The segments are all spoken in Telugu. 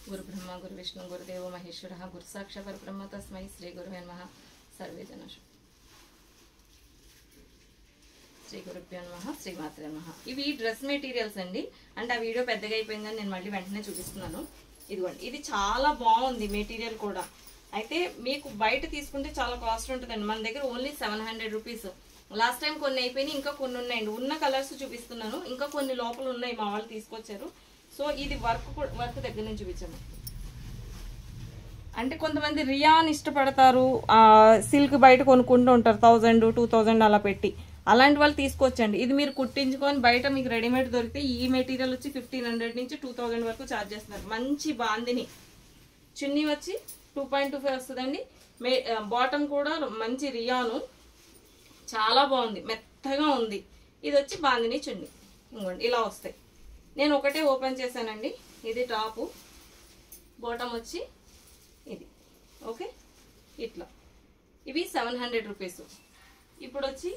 గురు బ్రహ్మ గురు విష్ణు గురుదేవ మహేశ్వర గురు సాక్షాత్ పరబ్రహ్మ తస్మై శ్రీ గురువే నమః. సర్వే జన శ్రీ గురుభ్యో నమః. శ్రీమాత్రే నమః. ఇవి డ్రెస్ మెటీరియల్స్ అండి. అంటే ఆ వీడియో పెద్దగా అయిపోయిందని నేను మళ్ళీ వెంటనే చూపిస్తున్నాను. ఇదిగోండి, ఇది చాలా బాగుంది మెటీరియల్ కూడా. అయితే మీకు బయట తీసుకుంటే చాలా కాస్ట్ ఉంటుందండి. మన దగ్గర ఓన్లీ 700 రూపీస్. లాస్ట్ టైం కొన్ని అయిపోయినాయి, ఇంకా కొన్ని ఉన్నాయండి. ఉన్న కలర్స్ చూపిస్తున్నాను, ఇంకా కొన్ని లోపల ఉన్నాయి, మా వాళ్ళు తీసుకొచ్చారు. సో ఇది వర్క్ దగ్గర నుంచి చూపించాము. అంటే కొంతమంది రియాన్ ఇష్టపడతారు, సిల్క్ బయట కొనుక్కుంటూ ఉంటారు 1000, 2000 అలా పెట్టి. అలాంటి వాళ్ళు తీసుకొచ్చండి. ఇది మీరు కుట్టించుకొని బయట మీకు రెడీమేడ్ దొరికితే ఈ మెటీరియల్ వచ్చి 1500 నుంచి 2000 వరకు ఛార్జ్ చేస్తున్నారు. మంచి బాందిని. చున్నీ వచ్చి 2.25 వస్తుందండి. బాటమ్ కూడా మంచి రియాను, చాలా బాగుంది, మెత్తగా ఉంది. ఇది వచ్చి బాందిని చున్నీ. ఇంకోండి ఇలా వస్తాయి. నేను ఒకటే ఓపెన్ చేశానండి. ఇది టాపు, బాటమ్ వచ్చి ఇది. ఓకే, ఇట్లా ఇవి 700 రూపీస్. ఇప్పుడు వచ్చి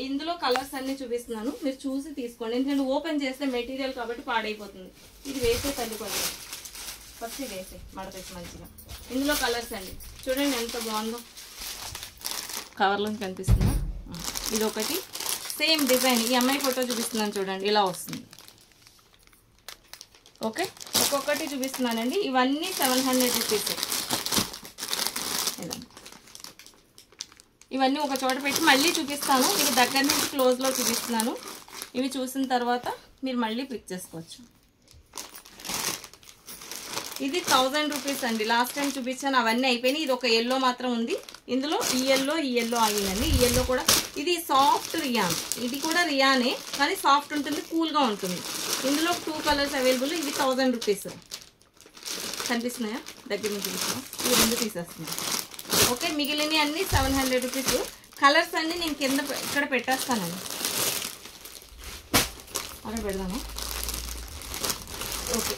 ఇందులో కలర్స్ అన్ని చూపిస్తున్నాను, మీరు చూసి తీసుకోండి. ఎందుకంటే ఓపెన్ చేస్తే మెటీరియల్ కాబట్టి పాడైపోతుంది. ఇది వేసే తల్లి కొంచెం ఫస్ట్ ఇది వేసే మడతేసి మంచిగా. ఇందులో కలర్స్ అండి, చూడండి ఎంత బాగుందో. కవర్లో కనిపిస్తుందా? ఇది ఒకటి సేమ్ డిజైన్. ఈ అమ్మాయి ఫోటో చూపిస్తున్నాను చూడండి, ఇలా వస్తుంది. ఓకే, ఒక్కొక్కటి చూపిస్తున్నానండి. ఇవన్నీ 700 రూపీస్. ఇవన్నీ ఒక చోట పెట్టి మళ్ళీ చూపిస్తాను. మీకు దగ్గర నుంచి క్లోజ్లో చూపిస్తున్నాను. ఇవి చూసిన తర్వాత మీరు మళ్ళీ పిక్ చేసుకోవచ్చు. ఇది 1000 రూపీస్ అండి. లాస్ట్ టైం చూపించాను, అవన్నీ అయిపోయినాయి. ఇది ఒక ఎల్లో మాత్రం ఉంది. ఇందులో ఈ ఎల్లో ఆగిందండి. ఈ ఎల్లో కూడా ఇది సాఫ్ట్ రియాన్. ఇది కూడా రియానే, కానీ సాఫ్ట్ ఉంటుంది, కూల్గా ఉంటుంది. ఇందులో 2 కలర్స్ అవైలబుల్. ఇవి 1000 రూపీస్. కనిపిస్తున్నాయా? దగ్గర నుంచి చూపిస్తున్నా. ఇవి 2 తీసేస్తున్నాయి. ఓకే, మిగిలిన అన్ని 700 రూపీస్. కలర్స్ అన్ని నేను కింద ఇక్కడ పెట్టేస్తానండి. అక్కడ పెడదాము. ఓకే,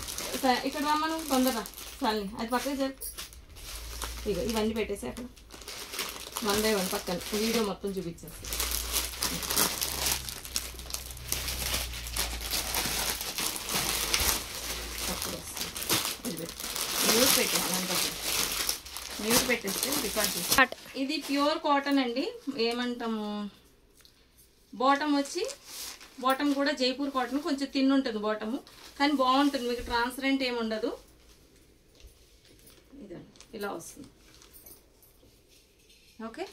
ఇక్కడ రమ్మను తొందరగా. చాలని అది పక్కన చెప్పు. ఇక ఇవన్నీ పెట్టేసి అక్కడ 1 by 1 పక్కన వీడియో మొత్తం చూపించేసి. మ్యూట్ పెట్టేస్తే రికార్డ్ చేసి. ఇది ప్యూర్ కాటన్ అండి. ఏమంటాము, బాటమ్ వచ్చి బాటమ్ కూడా జైపూర్ కాటన్. కొంచెం తిన్ ఉంటుంది బాటము, కానీ బాగుంటుంది. మీకు ట్రాన్స్పరెంట్ ఏమి ఉండదు. ఇదండి ఇలా వస్తుంది. ఓకే,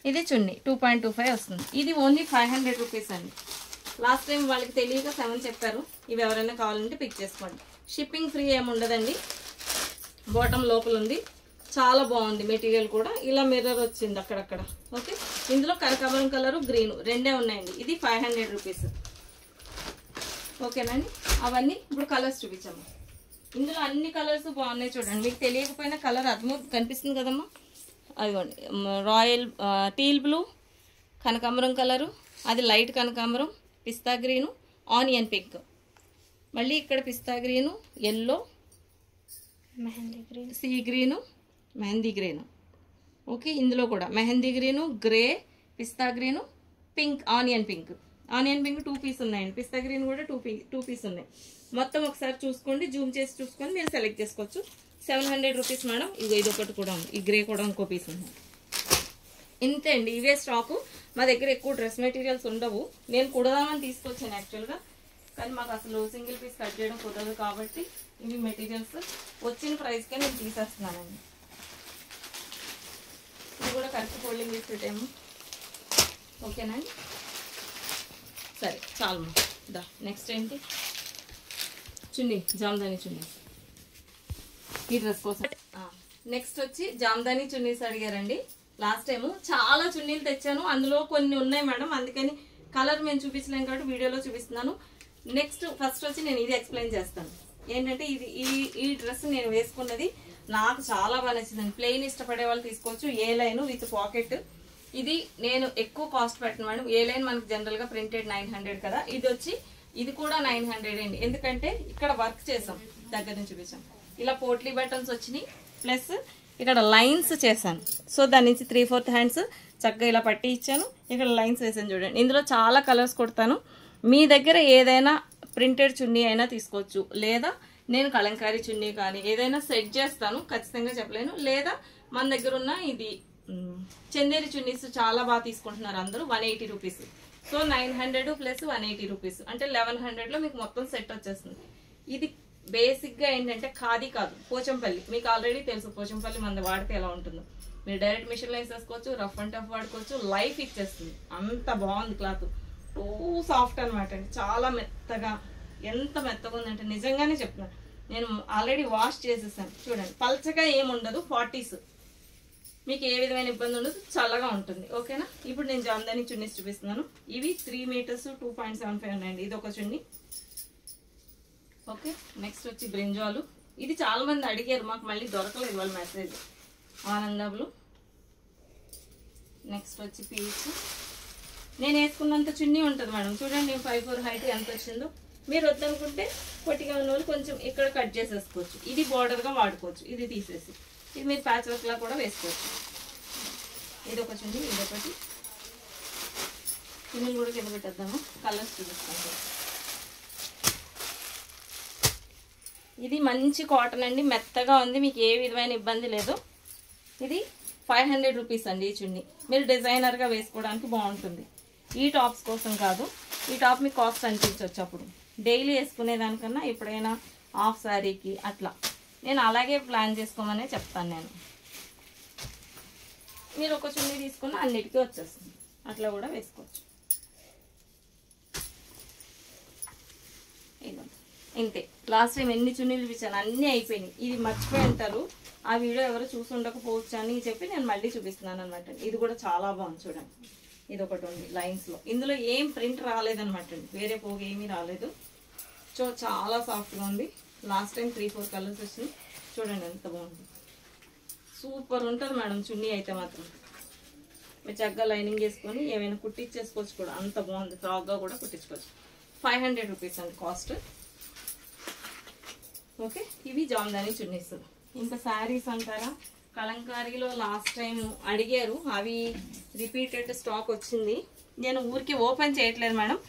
ఇది చున్నీ 2.25 వస్తుంది. ఇది ఓన్లీ 500 రూపీస్ అండి. లాస్ట్ టైం వాళ్ళకి తెలియక 7 చెప్పారు. ఇవి ఎవరైనా కావాలంటే పిక్ చేసుకోండి. షిప్పింగ్ ఫ్రీ ఏమి ఉండదండి. బాటమ్ లోపల ఉంది, చాలా బాగుంది మెటీరియల్ కూడా. ఇలా మిర్రర్ వచ్చింది అక్కడక్కడ. ఓకే, ఇందులో కనకాంబరం కలరు, గ్రీన్ రెండే ఉన్నాయండి. ఇది 500 రూపీస్. ఓకేనండి, అవన్నీ ఇప్పుడు కలర్స్ చూపించాము. ఇందులో అన్ని కలర్స్ బాగున్నాయి చూడండి. మీకు తెలియకపోయినా కలర్ అర్థం కనిపిస్తుంది కదమ్మా. అదిగోండి, రాయల్ టీల్ బ్లూ, కనకాంబరం కలరు, అది లైట్ కనకాంబరం, పిస్తా గ్రీను, ఆనియన్ పింక్, మళ్ళీ ఇక్కడ pista green, yellow, mehndi green, sea green, mehndi green. Okay, ఇందులో కూడా mehndi green, grey, pista green, pink, onion pink. Onion pink 2 piece ఉన్నాయండి. పిస్తా గ్రీన్ కూడా 2 పీస్ ఉన్నాయి. మొత్తం ఒకసారి చూసుకోండి, జూమ్ చేసి చూసుకొని మీరు సెలెక్ట్ చేసుకోవచ్చు. 700 రూపీస్ మేడం. ఇది ఒకటి కూడా ఉంది. ఈ గ్రే కూడా ఇంకో పీస్ ఉంది. ఇంతే అండి, ఇవే స్టాకు. మా దగ్గర ఎక్కువ డ్రెస్ మెటీరియల్స్ ఉండవు. నేను కుడదామని తీసుకొచ్చాను యాక్చువల్గా, కానీ మాకు అసలు సింగిల్ పీస్ కట్ చేయడం కుదరదు కాబట్టి ఇవి మెటీరియల్స్ వచ్చిన ప్రైస్కే నేను తీసేస్తున్నానండి. ఇది కూడా కరెక్ట్ ఫోల్డింగ్ చేసి పెట్టాము. ఓకేనండి, సరే చాలు. నెక్స్ట్ ఏంటి, చున్నీ, జామ్దాని చున్నీ. ఈ డ్రెస్ కోసం నెక్స్ట్ వచ్చి జామ్దాని చున్నీస్ అడిగారండి. లాస్ట్ టైము చాలా చున్నీలు తెచ్చాను, అందులో కొన్ని ఉన్నాయి మేడం, అందుకని కలర్ మేము చూపించలేం కాబట్టి వీడియోలో చూపిస్తున్నాను. నెక్స్ట్ ఫస్ట్ వచ్చి నేను ఇది ఎక్స్ప్లెయిన్ చేస్తాను. ఏంటంటే ఇది ఈ డ్రెస్ నేను వేసుకున్నది నాకు చాలా బాగా నచ్చిందండి. ప్లెయిన్ ఇష్టపడే వాళ్ళు తీసుకోవచ్చు. ఏ లైన్ విత్ పాకెట్. ఇది నేను ఎక్కువ కాస్ట్ పెట్టను మేడం. ఏ లైన్ మనకు జనరల్గా ప్రింటెడ్ 900 కదా. ఇది వచ్చి ఇది కూడా 900 అండి. ఎందుకంటే ఇక్కడ వర్క్ చేసాం, దగ్గర నుంచి చూపించాం. ఇలా పోట్లీ బటన్స్ వచ్చినాయి, ప్లస్ ఇక్కడ లైన్స్ చేశాను. సో దాని నుంచి 3/4 హ్యాండ్స్ చక్కగా ఇలా పట్టి ఇచ్చాను. ఇక్కడ లైన్స్ వేసాను చూడండి. ఇందులో చాలా కలర్స్ కొడతాను. మీ దగ్గర ఏదైనా ప్రింటెడ్ చున్నీ అయినా తీసుకోవచ్చు, లేదా నేను కలంకారీ చున్నీ కానీ ఏదైనా సెట్ చేస్తాను, ఖచ్చితంగా చెప్పలేను. లేదా మన దగ్గర ఉన్న ఇది చందేరి చున్నీస్ చాలా బాగా తీసుకుంటున్నారు అందరూ, 180 రూపీస్. సో 900 ప్లస్ 180 రూపీస్ అంటే 1100లో మీకు మొత్తం సెట్ వచ్చేస్తుంది. ఇది బేసిక్ గా ఏంటంటే ఖాదీ కాదు, పోచంపల్లి. మీకు ఆల్రెడీ తెలుసు పోచంపల్లి మన వాడితే ఎలా ఉంటుందో. మీరు డైరెక్ట్ మిషన్ లో వేసేసుకోవచ్చు, రఫ్ అండ్ టఫ్ వాడుకోవచ్చు, లైఫ్ ఇచ్చేస్తుంది. అంత బాగుంది క్లాత్, టూ సాఫ్ట్ అనమాట అండి, చాలా మెత్తగా. ఎంత మెత్తగా ఉందంటే నిజంగానే చెప్తున్నాను, నేను ఆల్రెడీ వాష్ చేసేసాను. చూడండి పల్చగా ఏముండదు, 40s, మీకు ఏ విధమైన ఇబ్బంది ఉండదు, చల్లగా ఉంటుంది. ఓకేనా. ఇప్పుడు నేను జామ్దాని చున్నీస్ చూపిస్తున్నాను. ఇవి 3 మీటర్స్ 2.75 ఉన్నాయండి. ఇది ఒక చున్నీ. ఓకే. నెక్స్ట్ వచ్చి బ్రింజాలు. ఇది చాలా మంది అడిగారు, మాకు మళ్ళీ దొరకలేదు వాళ్ళ మెసేజ్. ఆనందములు. నెక్స్ట్ వచ్చి పీచ్. నేను వేసుకున్నంత చున్నీ ఉంటుంది మేడం. చూడండి నేను 5'4" హైట్ ఎంత వచ్చిందో. మీరు వద్దనుకుంటే పొట్టిగా ఉన్న వాళ్ళు కొంచెం ఇక్కడ కట్ చేసేసుకోవచ్చు. ఇది బోర్డర్గా వాడుకోవచ్చు. ఇది తీసేసి ఇది మీరు ప్యాచ్ వర్క్లా కూడా వేసుకోవచ్చు. ఇది ఒక చున్నీ, ఇదొకటి. చున్నీలు కూడా కింద పెట్టేద్దాము, కలర్స్ చూపిస్తాను. ఇది మంచి కాటన్ అండి, మెత్తగా ఉంది, మీకు ఏ విధమైన ఇబ్బంది లేదు. ఇది 500 రూపీస్ అండి ఈ చున్నీ. మీరు డిజైనర్గా వేసుకోవడానికి బాగుంటుంది. ఈ టాప్స్ కోసం కాదు, ఈ టాప్ మీకు కాస్ట్ అనిపించవచ్చు అప్పుడు. డైలీ వేసుకునే దానికన్నా ఎప్పుడైనా హాఫ్ శారీకి అట్లా నేను అలాగే ప్లాన్ చేసుకోమనే చెప్తాను నేను. మీరు ఒక చున్నీ తీసుకున్న అన్నిటికీ వచ్చేస్తుంది, అట్లా కూడా వేసుకోవచ్చు. ఇంతే. లాస్ట్ టైం ఎన్ని చున్నీలు చూపించాను, అన్నీ అయిపోయినాయి. ఇది మర్చిపోయి ఉంటారు, ఆ వీడియో ఎవరు చూసి ఉండకపోవచ్చు అని చెప్పి నేను మళ్ళీ చూపిస్తున్నాను అనమాట. ఇది కూడా చాలా బాగుంది చూడండి. ఇది ఒకటి ఉంది లైన్స్లో. ఇందులో ఏం ప్రింట్ రాలేదనమాట అండి, వేరే పోగు ఏమీ రాలేదు. సో చాలా సాఫ్ట్గా ఉంది. లాస్ట్ టైం 3-4 కలర్స్ వచ్చింది. చూడండి ఎంత బాగుంది, సూపర్ ఉంటుంది మేడం. చున్నీ అయితే మాత్రం మీరు చక్కగా లైనింగ్ వేసుకొని ఏమైనా కుట్టించేసుకోవచ్చు కూడా, అంత బాగుంది. ఫ్రాక్గా కూడా కుట్టించుకోవచ్చు. 500 రూపీస్ అండి కాస్ట్. ఓకే. ఇవి జామ్దాని చున్నీస్. ఇంకా శారీస్ అంటారా, కలంకారీలో లాస్ట్ టైం అడిగారు, అవి రిపీటెడ్ స్టాక్ వచ్చింది. నేను ఊరికి ఓపెన్ చేయట్లేదు మేడం,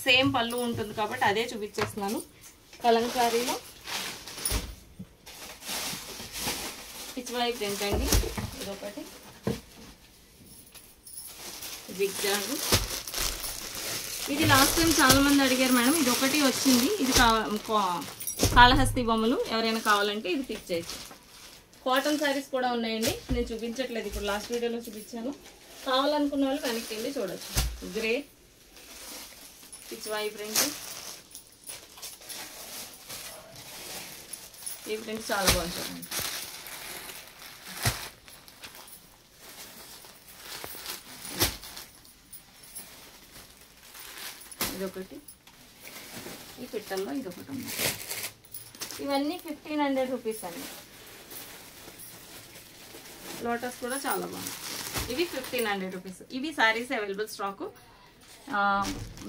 సేమ్ పళ్ళు ఉంటుంది కాబట్టి అదే చూపించేస్తున్నాను. కలంకారీలో పిచ్వాయి ప్రింట్ అండి, ఇదొకటి. జిగ్జాగ్. ఇది లాస్ట్ టైం చాలా మంది అడిగారు మేడం, ఇది ఒకటి వచ్చింది. ఇది కాళహస్తి బొమ్మలు, ఎవరైనా కావాలంటే ఇది పిక్ చేయొచ్చు. కాటన్ శారీస్ కూడా ఉన్నాయండి, నేను చూపించట్లేదు ఇప్పుడు, లాస్ట్ వీడియోలో చూపించాను. కావాలనుకున్న వాళ్ళు వెనక్కి వెళ్ళి చూడొచ్చు. Grey Pichwai print. ఈ ప్రింట్ చాలా బాగుంటుంది. ఇదొకటి, ఈ పిట్టల్లో ఇదొకటి ఉంది. ఇవన్నీ 1500 రూపీస్ అండి. లోటస్ కూడా చాలా బాగుంది. ఇవి 1500 రూపీస్. ఇవి saris available stock.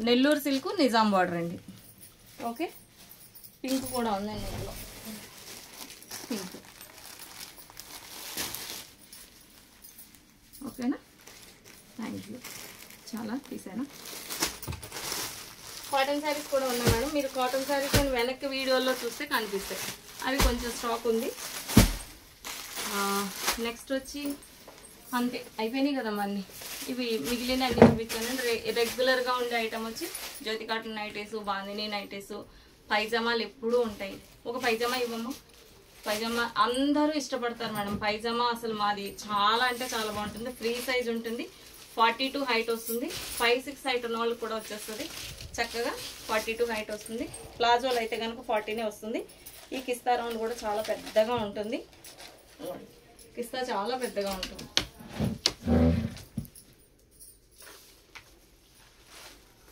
Nellore silk Nizam border అండి. ఓకే. పింక్ కూడా ఉందండి ఇందులో, పింక్. ఓకేనా. Thank you. చాలా తీసానా. కాటన్ శారీస్ కూడా ఉన్నాయి మేడం. మీరు కాటన్ శారీస్ నేను వెనక్కి వీడియోలో చూస్తే కనిపిస్తాయి, అవి కొంచెం స్టాక్ ఉంది. నెక్స్ట్ వచ్చి అంతే, అయిపోయినాయి కదమ్మా అన్నీ. ఇవి మిగిలిన అన్ని చూపించాను. రెగ్యులర్గా ఉండే ఐటమ్ వచ్చి జ్యోతి కాటన్ నైటీసు, బాందిని నైటీసు, పైజామాలు ఎప్పుడూ ఉంటాయి. ఒక పైజామా ఇవ్వమ్మా. పైజామా అందరూ ఇష్టపడతారు మేడం. పైజామా అసలు మాది చాలా అంటే చాలా బాగుంటుంది. ఫ్రీ సైజ్ ఉంటుంది, 42 హైట్ వస్తుంది. 5'6" హైట్ ఉన్న వాళ్ళకి కూడా వచ్చేస్తుంది చక్కగా. 42 హైట్ వస్తుంది. ప్లాజోలు అయితే కనుక 40నే వస్తుంది. ఈ కిస్తా రౌండ్ కూడా చాలా పెద్దగా ఉంటుంది. కిస్తా చాలా పెద్దగా ఉంటుంది.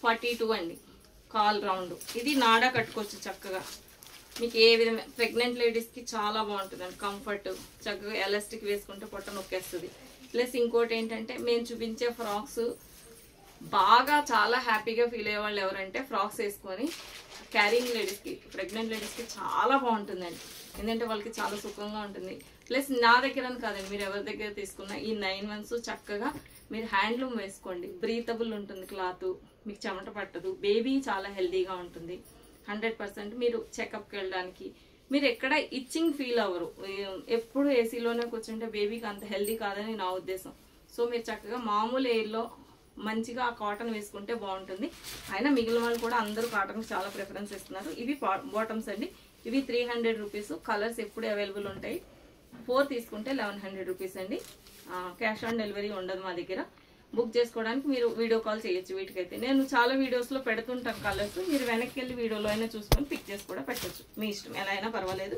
42 అండి కాల్ రౌండ్. ఇది నాడా కట్టుకోవచ్చు చక్కగా. మీకు ఏ విధంగా ప్రెగ్నెంట్ లేడీస్కి చాలా బాగుంటుందండి, కంఫర్ట్. చక్కగా ఎలాస్టిక్ వేసుకుంటే పొట్ట నొక్కేస్తుంది. ప్లస్ ఇంకోటి ఏంటంటే మేము చూపించే ఫ్రాక్స్ బాగా చాలా హ్యాపీగా ఫీల్ అయ్యే వాళ్ళు ఎవరంటే ఫ్రాక్స్ వేసుకొని క్యారింగ్ లేడీస్కి, ప్రెగ్నెంట్ లేడీస్కి చాలా బాగుంటుందండి. ఎందుకంటే వాళ్ళకి చాలా సుఖంగా ఉంటుంది. ప్లస్ నా దగ్గర అని కాదండి, మీరు ఎవరి దగ్గర తీసుకున్నా ఈ 9 months చక్కగా మీరు హ్యాండ్లూమ్ వేసుకోండి. బ్రీతబుల్ ఉంటుంది క్లాత్, మీకు చెమట పట్టదు. బేబీ చాలా హెల్దీగా ఉంటుంది. 100% మీరు చెకప్కి వెళ్ళడానికి మీరు ఎక్కడ ఇచ్చింగ్ ఫీల్ అవ్వరు. ఎప్పుడు ఏసీలోనే కూర్చుంటే బేబీకి అంత హెల్దీ కాదని నా ఉద్దేశం. సో మీరు చక్కగా మామూలు ఎయిర్లో మంచిగా ఆ కాటన్ వేసుకుంటే బాగుంటుంది. అయినా మిగిలిన వాళ్ళు కూడా అందరూ కాటన్కి చాలా ప్రిఫరెన్స్ ఇస్తున్నారు. ఇవి బాటమ్స్ అండి. ఇవి 300 రూపీస్. కలర్స్ ఎప్పుడు అవైలబుల్ ఉంటాయి. 4 తీసుకుంటే 1100 రూపీస్ అండి. క్యాష్ ఆన్ డెలివరీ ఉండదు మా దగ్గర. బుక్ చేసుకోవడానికి మీరు వీడియో కాల్ చేయొచ్చు. వీటికైతే నేను చాలా వీడియోస్లో పెడుతుంటాను కలర్స్. మీరు వెనక్కి వెళ్ళి వీడియోలో అయినా చూసుకొని పిక్ చేసి కూడా పెట్టచ్చు. మీ ఇష్టం, ఎలా అయినా పర్వాలేదు.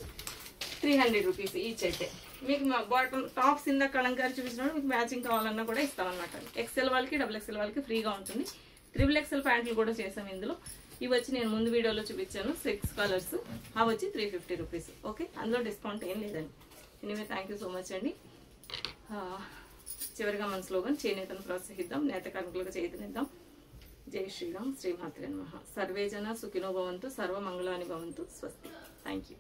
300 రూపీస్ ఈచ్ అయితే. మీకు బాటమ్ టాప్స్ ఇందా కలంకారీ చూపించినప్పుడు మీకు మ్యాచింగ్ కావాలన్నా కూడా ఇస్తామన్నమాట. ఎక్సెల్ వాళ్ళకి XXL వాళ్ళకి ఫ్రీగా ఉంటుంది. XXL ప్యాంట్లు కూడా చేసాం ఇందులో. ఇవి వచ్చి నేను ముందు వీడియోలో చూపించాను 6 కలర్స్. అవి వచ్చి 350 రూపీస్. ఓకే, అందులో డిస్కౌంట్ ఏం లేదండి. Anyway thank you so much అండి. చివరిగా మన స్లోగన్, చేనేతను ప్రోత్సహిద్దాం, నేత కార్మికులకు చేతనిద్దాం. జై శ్రీరామ్, శ్రీమాత్రే నమః. సర్వే జన సుఖినో భవంతు, సర్వ మంగళాని భవంతు. స్వస్తి. Thank you.